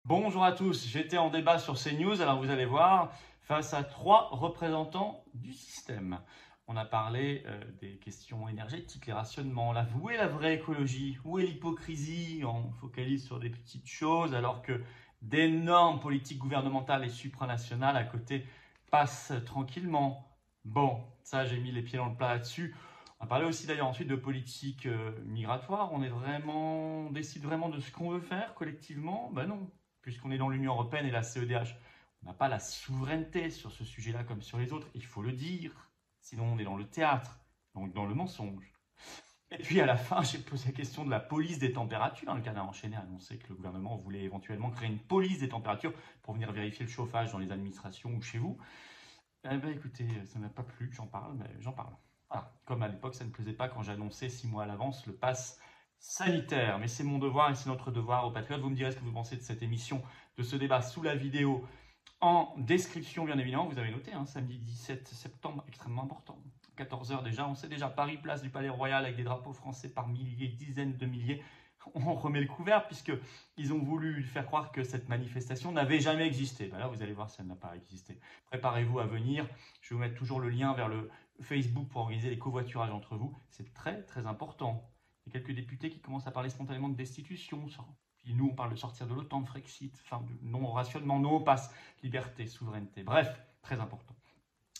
Bonjour à tous, j'étais en débat sur CNews, alors vous allez voir, face à 3 représentants du système. On a parlé des questions énergétiques, les rationnements, où est la vraie écologie, où est l'hypocrisie? On focalise sur des petites choses alors que d'énormes politiques gouvernementales et supranationales à côté passent tranquillement. Bon, ça j'ai mis les pieds dans le plat là-dessus. On a parlé aussi d'ailleurs ensuite de politique migratoire. On décide vraiment de ce qu'on veut faire collectivement? Ben non, puisqu'on est dans l'Union européenne et la CEDH. On n'a pas la souveraineté sur ce sujet-là comme sur les autres, il faut le dire. Sinon on est dans le théâtre, donc dans le mensonge. Et puis à la fin, j'ai posé la question de la police des températures. Le Canard enchaîné a annoncé que le gouvernement voulait éventuellement créer une police des températures pour venir vérifier le chauffage dans les administrations ou chez vous. Eh bien écoutez, ça n'a pas plu que j'en parle, mais j'en parle. Voilà. Comme à l'époque, ça ne plaisait pas quand j'annonçais 6 mois à l'avance le pass sanitaire. Mais c'est mon devoir et c'est notre devoir aux patriotes. Vous me direz ce que vous pensez de cette émission, de ce débat sous la vidéo en description, bien évidemment. Vous avez noté, samedi 17 septembre, extrêmement important. 14 h déjà, on sait déjà, Paris, place du Palais Royal avec des drapeaux français par milliers, dizaines de milliers. On remet le couvert puisqu'ils ont voulu faire croire que cette manifestation n'avait jamais existé. Ben là, vous allez voir, ça n'a pas existé. Préparez-vous à venir. Je vais vous mettre toujours le lien vers le Facebook pour organiser les covoiturages entre vous. C'est très, très important. Il y a quelques députés qui commencent à parler spontanément de destitution. Puis nous, on parle de sortir de l'OTAN, de Frexit, enfin, de non-rationnement, non-passe, liberté, souveraineté. Bref, très important.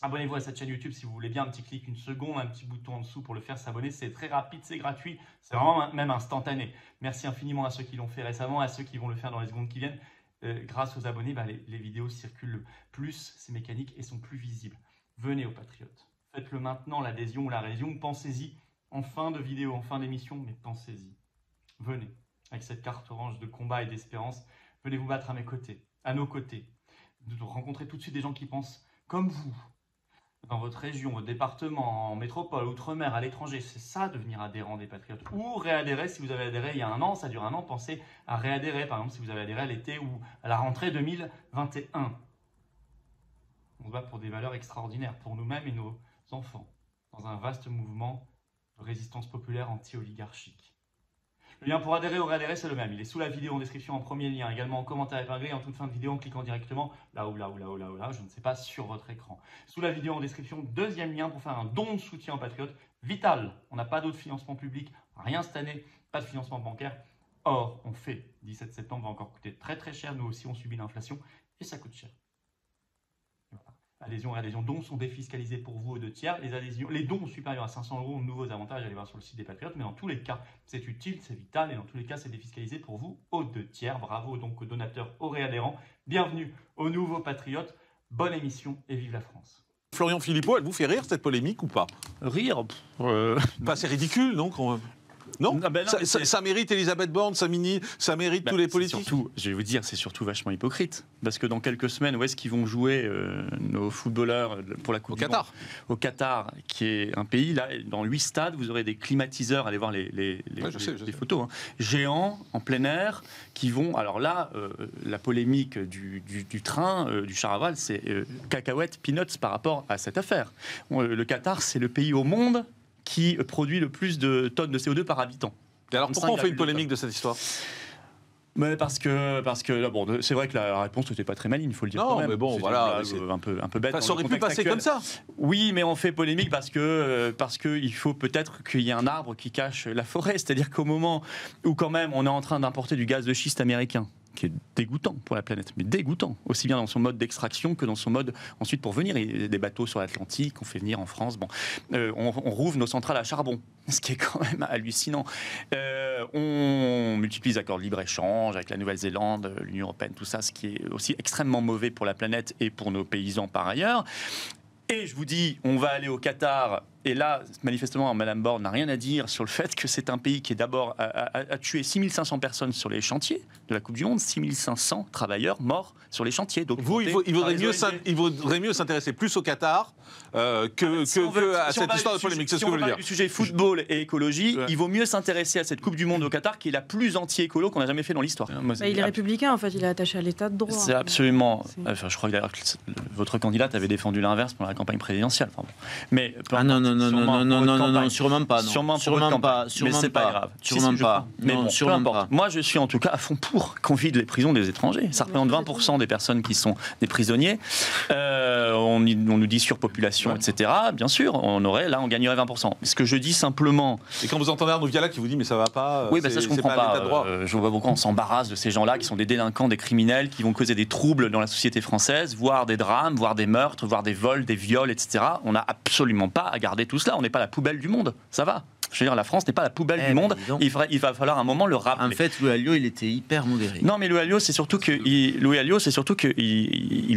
Abonnez-vous à cette chaîne YouTube si vous voulez bien, un petit clic, une seconde, un petit bouton en dessous pour le faire, s'abonner. C'est très rapide, c'est gratuit, c'est vraiment même instantané. Merci infiniment à ceux qui l'ont fait récemment, à ceux qui vont le faire dans les secondes qui viennent. Grâce aux abonnés, les vidéos circulent plus, c'est mécanique et sont plus visibles. Venez aux patriotes. Faites-le maintenant, l'adhésion ou la réadhésion. Pensez-y en fin de vidéo, en fin d'émission, mais pensez-y. Venez, avec cette carte orange de combat et d'espérance. Venez vous battre à mes côtés, à nos côtés. Rencontrez tout de suite des gens qui pensent comme vous. Dans votre région, votre département, en métropole, outre-mer, à l'étranger. C'est ça, devenir adhérent des Patriotes. Ou réadhérer, si vous avez adhéré il y a un an, ça dure un an, pensez à réadhérer. Par exemple, si vous avez adhéré à l'été ou à la rentrée 2021. On se bat pour des valeurs extraordinaires, pour nous-mêmes et nos enfants, dans un vaste mouvement de résistance populaire anti-oligarchique. Le lien pour adhérer ou réadhérer, c'est le même. Il est sous la vidéo en description en premier lien, également en commentaire épinglé, en toute fin de vidéo en cliquant directement là, je ne sais pas, sur votre écran. Sous la vidéo en description, deuxième lien pour faire un don de soutien aux patriotes. Vital, on n'a pas d'autre financement public, rien cette année, pas de financement bancaire. Or, on fait. 17 septembre va encore coûter très très cher, nous aussi on subit l'inflation et ça coûte cher. Voilà. Adhésion et réadhésion, dons sont défiscalisés pour vous aux 2 tiers. Les dons supérieurs à 500 € ont de nouveaux avantages, allez voir sur le site des Patriotes. Mais dans tous les cas, c'est utile, c'est vital. Et dans tous les cas, c'est défiscalisé pour vous aux 2 tiers. Bravo donc aux donateurs, aux réadhérents. Bienvenue aux nouveaux Patriotes. Bonne émission et vive la France. Florian Philippot, elle vous fait rire cette polémique ou pas? Rire C'est ridicule, donc non, ça mérite Elisabeth Borne, ça mérite tous les politiques. Surtout, je vais vous dire, c'est surtout vachement hypocrite. Parce que dans quelques semaines, où est-ce qu'ils vont jouer nos footballeurs pour la Coupe du Monde ? Au Qatar, qui est un pays, là, dans 8 stades, vous aurez des climatiseurs, allez voir les photos, géants, en plein air, qui vont... Alors là, la polémique du train, du char à voile, c'est cacahuètes, peanuts par rapport à cette affaire. Le Qatar, c'est le pays au monde qui produit le plus de tonnes de CO2 par habitant. Et alors pourquoi on fait une polémique de cette histoire? Mais parce que bon, c'est vrai que la réponse n'était pas très maligne, il faut le dire. Non, quand même. mais bon, voilà, un peu bête. Ça aurait pu passer actuel. comme ça. Oui, mais on fait polémique parce que il faut peut-être qu'il y ait un arbre qui cache la forêt. C'est-à-dire qu'au moment où quand même on est en train d'importer du gaz de schiste américain, qui est dégoûtant pour la planète, mais dégoûtant, aussi bien dans son mode d'extraction que dans son mode ensuite pour venir. Il y a des bateaux sur l'Atlantique, on fait venir en France. Bon, on rouvre nos centrales à charbon, ce qui est quand même hallucinant. On multiplie les accords de libre-échange avec la Nouvelle-Zélande, l'Union européenne, tout ça, ce qui est aussi extrêmement mauvais pour la planète et pour nos paysans par ailleurs. Et je vous dis, on va aller au Qatar. Et là, manifestement, Mme Borne n'a rien à dire sur le fait que c'est un pays qui est d'abord a tué 6500 personnes sur les chantiers de la Coupe du Monde, 6500 travailleurs morts sur les chantiers. Donc, il vaudrait mieux s'intéresser plus au Qatar à cette histoire de polémique. C'est ce que vous voulez dire. Du sujet football et écologie, il vaut mieux s'intéresser à cette Coupe du Monde au Qatar, qui est la plus anti-écolo qu'on a jamais fait dans l'histoire. Il est républicain, en fait, il est attaché à l'état de droit. C'est absolument... Enfin, je crois que d'ailleurs, votre candidate avait défendu l'inverse pendant la campagne présidentielle. Enfin, bon. Mais, non. non, sûrement pas. Sûrement pas. Mais c'est pas grave. Sûrement pas. Mais bon, peu importe. Moi, je suis en tout cas à fond pour qu'on vide les prisons des étrangers. Ça représente 20% des personnes qui sont des prisonniers. On nous dit surpopulation, etc. Bien sûr, on gagnerait 20%. Ce que je dis simplement... Et quand vous entendez Arnaud Viala qui vous dit mais ça va pas... Oui, ça je comprends pas. Je vois pourquoi on s'embarrasse de ces gens-là qui sont des délinquants, des criminels, qui vont causer des troubles dans la société française, voire des drames, voire des meurtres, voire des vols, des viols, etc. On n'a absolument pas à garder tout cela. On n'est pas la poubelle du monde. Ça va. Je veux dire, la France n'est pas la poubelle du monde. Il va falloir un moment le rappeler. En fait, Louis Alliot, il était hyper modéré. Non, mais Louis Alliot, c'est surtout qu'il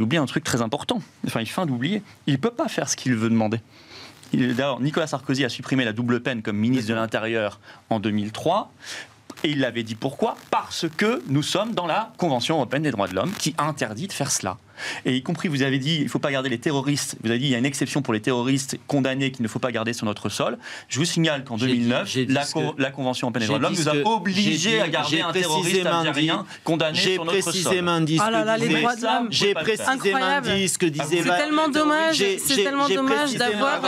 oublie un truc très important. Enfin, il feint d'oublier. Il ne peut pas faire ce qu'il veut demander. D'ailleurs, Nicolas Sarkozy a supprimé la double peine comme ministre de l'Intérieur en 2003. Et il l'avait dit pourquoi ? Parce que nous sommes dans la Convention européenne des droits de l'homme qui interdit de faire cela. Et y compris, vous avez dit, il ne faut pas garder les terroristes. Vous avez dit, il y a une exception pour les terroristes condamnés qu'il ne faut pas garder sur notre sol. Je vous signale qu'en 2009, la Convention européenne des droits de l'homme nous a obligés à garder un terroriste algérien condamné sur notre sol. J'ai précisément dit ce que disait... C'est tellement dommage d'avoir...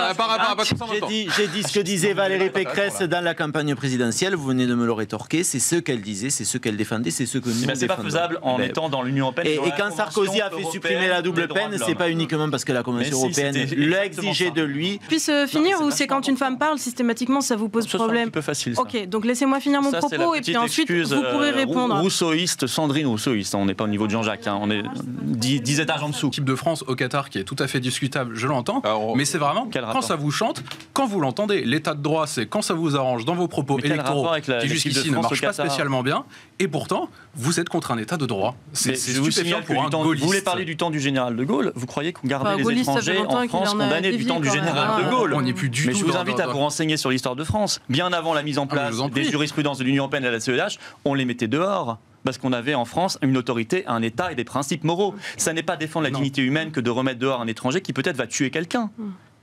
J'ai dit ce que disait Valérie Pécresse dans la campagne présidentielle. Vous venez de me le rétorquer. C'est ce qu'elle disait, c'est ce qu'elle défendait, c'est ce que nous défendons. C'est pas faisable en étant dans l'Union européenne. Et quand Sarkozy a fait supprimer la double peine, c'est pas uniquement parce que la Convention européenne l'a exigé de lui. Puisse finir ou c'est quand une femme parle systématiquement ça vous pose problème? C'est un petit peu facile. Ça. Ok, donc laissez-moi finir mon propos et puis ensuite vous pourrez répondre. Rousseauiste, Sandrine Rousseauiste, on n'est pas au niveau de Jean-Jacques, on est 10 étages en dessous. L'équipe de France au Qatar qui est tout à fait discutable, je l'entends, mais c'est vraiment quand ça vous chante, quand vous l'entendez. L'état de droit, c'est quand ça vous arrange dans vos propos électoraux qui jusqu'ici ne marchent pas spécialement bien, et pourtant vous êtes contre un état de droit. C'est stupéfiant pour un gaulliste. Vous voulez parler du temps du général de Gaulle, vous croyez qu'on gardait les étrangers en France condamnés du temps du général de Gaulle? On n'y est plus du tout. Mais je vous invite à vous renseigner sur l'histoire de France. Bien avant la mise en place des jurisprudences de l'Union européenne et de la CEDH, on les mettait dehors. Parce qu'on avait en France une autorité, un État et des principes moraux. Ça n'est pas défendre la dignité humaine que de remettre dehors un étranger qui peut-être va tuer quelqu'un.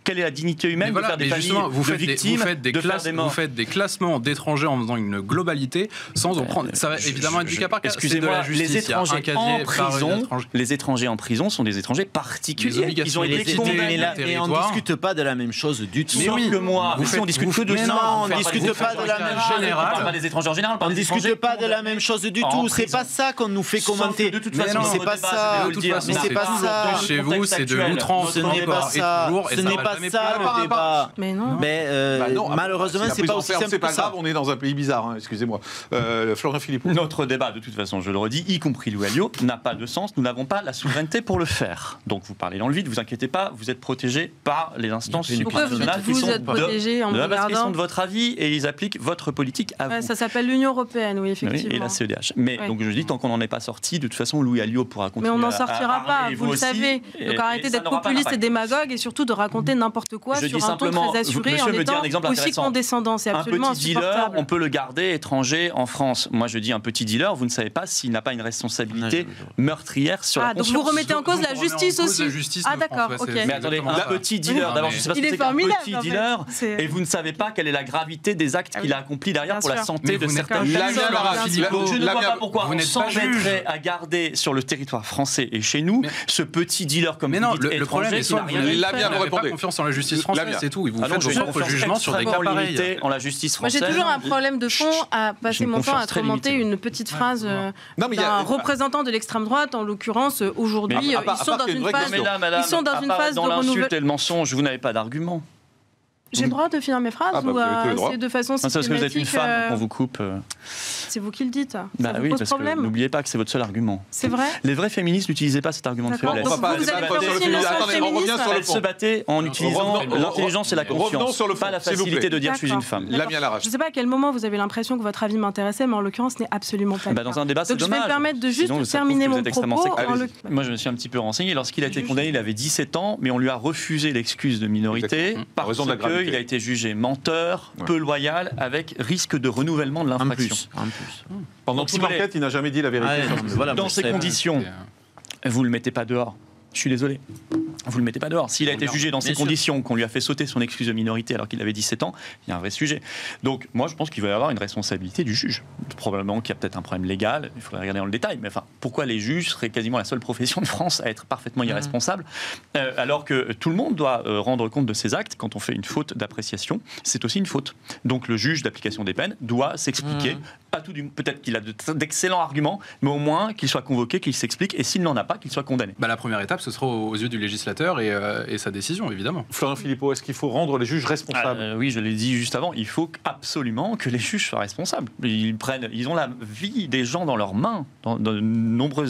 Quelle est la dignité humaine de faire des familles de victimes, vous faites des classements d'étrangers en faisant une globalité sans en prendre. Ça va évidemment être du cas par cas. Excusez-moi, les étrangers en prison sont des étrangers particuliers. Ils ont été condamnés. Et on ne discute pas de la même chose du tout. Sauf que moi, on discute que de ça. Non, on ne discute pas de la même chose. On parle pas des étrangers en général. On ne discute pas de la même chose du tout. C'est pas ça qu'on nous fait commenter. De toute façon, c'est pas ça. Mais c'est pas ça. Chez vous, c'est de l'outrance. Ce n'est pas ça. Ce n'est pas ça le débat. Mais non. Malheureusement, c'est pas aussi simple que ça. C'est pas grave, on est dans un pays bizarre, excusez-moi. Florian Philippot. Notre débat, de toute façon, je le redis, y compris Louis Alliot, n'a pas de sens. Nous n'avons pas la souveraineté pour le faire. Donc vous parlez dans le vide, vous inquiétez pas, vous êtes protégés par les instances supranationales qui sont de votre avis et ils appliquent votre politique à vous. Ça s'appelle l'Union européenne, oui, effectivement. Et la CEDH. Mais donc je dis, tant qu'on n'en est pas sorti, de toute façon, Louis Alliot pourra continuer. Mais on n'en sortira pas, vous le savez. Donc arrêtez d'être populiste et démagogue et surtout de raconter n'importe quoi sur un ton très assuré en étant aussi condescendant. C'est absolument insupportable. Un petit dealer, on peut le garder étranger en France. Moi, je dis un petit dealer, vous ne savez pas s'il n'a pas une responsabilité meurtrière sur la conscience. Donc vous remettez en cause la justice aussi. Ah d'accord, ok. Mais attendez, un petit dealer, d'abord, je ne sais pas ce que c'est qu'un petit dealer, et vous ne savez pas quelle est la gravité des actes qu'il a accomplis derrière pour la santé de certaines personnes. Je ne vois pas pourquoi on s'embêterait à garder sur le territoire français et chez nous ce petit dealer comme vous dites étranger qui n'a rien fait. Vous n'avez pas confiance en la justice française, c'est tout. Vous faites vos propres jugements sur des cas pareils. En la justice française. Moi j'ai toujours un problème de fond à passer mon temps à commenter une petite phrase d'un représentant de l'extrême droite, en l'occurrence aujourd'hui. Ils sont dans une phase de renouvellement. L'insulte et le mensonge, vous n'avez pas d'argument. J'ai le droit de finir mes phrases ou c'est de façon systématique? C'est parce que vous êtes une femme, on vous coupe. C'est vous qui le dites. Bah ça oui, vous pose parce problème? que n'oubliez pas que c'est votre seul argument. C'est vrai? Les vrais féministes n'utilisaient pas cet argument de faiblesse. Donc vous allez faire aussi une leçon féministe? Elles se battaient en utilisant l'intelligence et la conscience, pas la facilité de dire je suis une femme. Je ne sais pas à quel moment vous avez l'impression que votre avis m'intéressait, mais en l'occurrence, ce n'est absolument pas le cas. Dans un débat, c'est dommage. Donc je vais me permettre de juste terminer mon propos. Moi, je me suis un petit peu renseigné. Lorsqu'il a été condamné, il avait 17 ans, mais on lui a refusé l'excuse de minorité parce qu'il a été jugé menteur, peu loyal, avec risque de renouvellement de l'infraction. Pendant toute l'enquête, il n'a jamais dit la vérité. Dans ces conditions, vous ne le mettez pas dehors. Je suis désolé. Vous le mettez pas dehors. S'il a été jugé dans ces conditions, qu'on lui a fait sauter son excuse de minorité alors qu'il avait 17 ans, il y a un vrai sujet. Donc moi, je pense qu'il va y avoir une responsabilité du juge. Probablement qu'il y a peut-être un problème légal, il faudrait regarder dans le détail, mais enfin, pourquoi les juges seraient quasiment la seule profession de France à être parfaitement irresponsables, alors que tout le monde doit rendre compte de ses actes. Quand on fait une faute d'appréciation, c'est aussi une faute. Donc le juge d'application des peines doit s'expliquer. Peut-être qu'il a d'excellents arguments, mais au moins qu'il soit convoqué, qu'il s'explique, et s'il n'en a pas, qu'il soit condamné. La première étape, ce sera aux yeux du législateur et sa décision, évidemment. Florian Philippot, est-ce qu'il faut rendre les juges responsables ? Oui, je l'ai dit juste avant, il faut absolument que les juges soient responsables. Ils ont la vie des gens dans leurs mains, dans de nombreux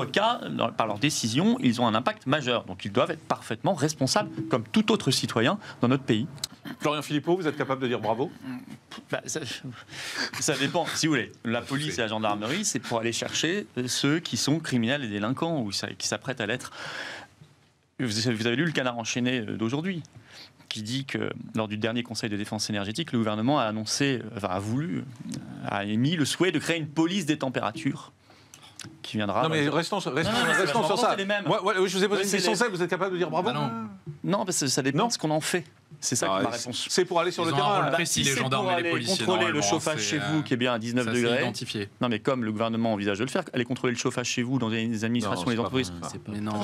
cas, par leurs décisions, ils ont un impact majeur. Donc ils doivent être parfaitement responsables, comme tout autre citoyen dans notre pays. Florian Philippot, vous êtes capable de dire bravo ? Ça dépend. Si vous voulez, la police et la gendarmerie, c'est pour aller chercher ceux qui sont criminels et délinquants ou qui s'apprêtent à l'être. Vous avez lu le Canard enchaîné d'aujourd'hui, qui dit que lors du dernier Conseil de défense énergétique, le gouvernement a émis le souhait de créer une police des températures. Qui viendra. Non, mais restons sur ça. Moi, je vous ai posé une question simple, vous êtes capable de dire bravo ? Non, parce que ça dépend de ce qu'on en fait. C'est ça ma réponse. C'est pour aller sur le terrain. Si les gendarmes et les policiers contrôler le chauffage chez vous, qui est bien à 19 degrés. Identifié. Non, mais comme le gouvernement envisage de le faire, aller contrôler le chauffage chez vous dans les administrations et les entreprises.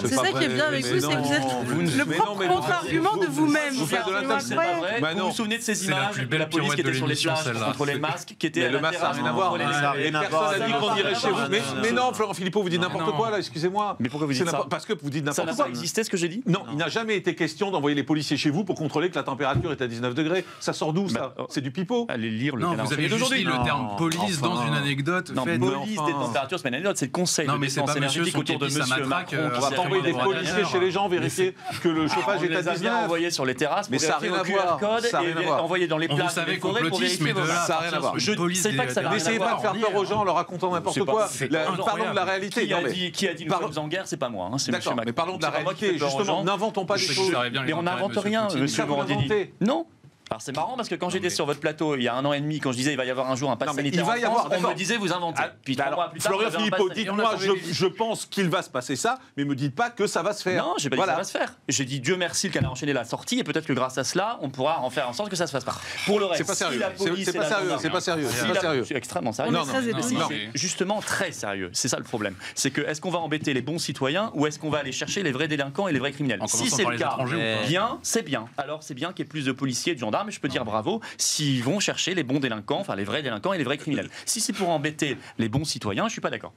C'est ça qui est bien avec vous, c'est que vous êtes le propre contre-argument de vous-même. Vous faites de la c'est pas vrai. Vous vous souvenez de ces images de la police qui était sur les plages pour contrôler le masque, qui était le masque, ça n'a rien à voir. Et personne n'a dit qu'on irait chez vous. Mais non, Florian Philippot, vous dites n'importe quoi là, excusez-moi. Mais pourquoi vous dites ça ? Parce que vous dites n'importe quoi. Ça n'a pas existé ce que j'ai dit ? Non, il n'a jamais été question d'envoyer les policiers chez vous pour contrôler que la température est à 19 degrés. Ça sort d'où ça ? C'est du pipeau. Allez lire le Canard. Vous avez juste dit le terme police dans une anecdote. Non, police des températures, c'est pas une anecdote, c'est le conseil de défense énergétique autour de monsieur Macron. On va pas envoyer des policiers chez les gens vérifier que le chauffage est à 19. On les a envoyés sur les terrasses pour vérifier le QR code et envoyer dans les plages des forêts pour vérifier vos ça n'a rien à voir. Je ne sais pas que ça n'a rien à voir. N'essayez pas de faire peur aux gens en leur racontant n'importe quoi. Parlons de la réalité. Qui a dit nous sommes en guerre, c'est pas moi, c'est monsieur Macron. Mais parlons de la réalité, justement. N'inventons pas des choses. Mais on n'invente rien, monsieur Morandini. Non. Alors c'est marrant parce que quand j'étais sur votre plateau il y a 1 an et demi, quand je disais il va y avoir un jour un pass sanitaire en France, on me disait vous inventez. Puis 3 mois plus tard, Florian Philippot, dites-moi, je pense qu'il va se passer ça, mais me dites pas que ça va se faire. Non, j'ai pas dit que ça va se faire. J'ai dit Dieu merci, le Canard enchaîné l'a sortie et peut-être que grâce à cela, on pourra en faire en sorte que ça se fasse pas. Pour le reste, c'est pas sérieux. C'est pas sérieux. Je suis extrêmement sérieux. C'est justement très sérieux. C'est ça le problème. C'est que est-ce qu'on va embêter les bons citoyens ou est-ce qu'on va aller chercher les vrais délinquants et les vrais criminels ? Si c'est le cas, bien, c'est bien. Alors c'est bien qu'il y ait plus de policiers et de gendarmes, je peux dire bravo. S'ils vont chercher les bons délinquants, enfin les vrais délinquants et les vrais criminels. Si c'est pour embêter les bons citoyens, je suis pas d'accord.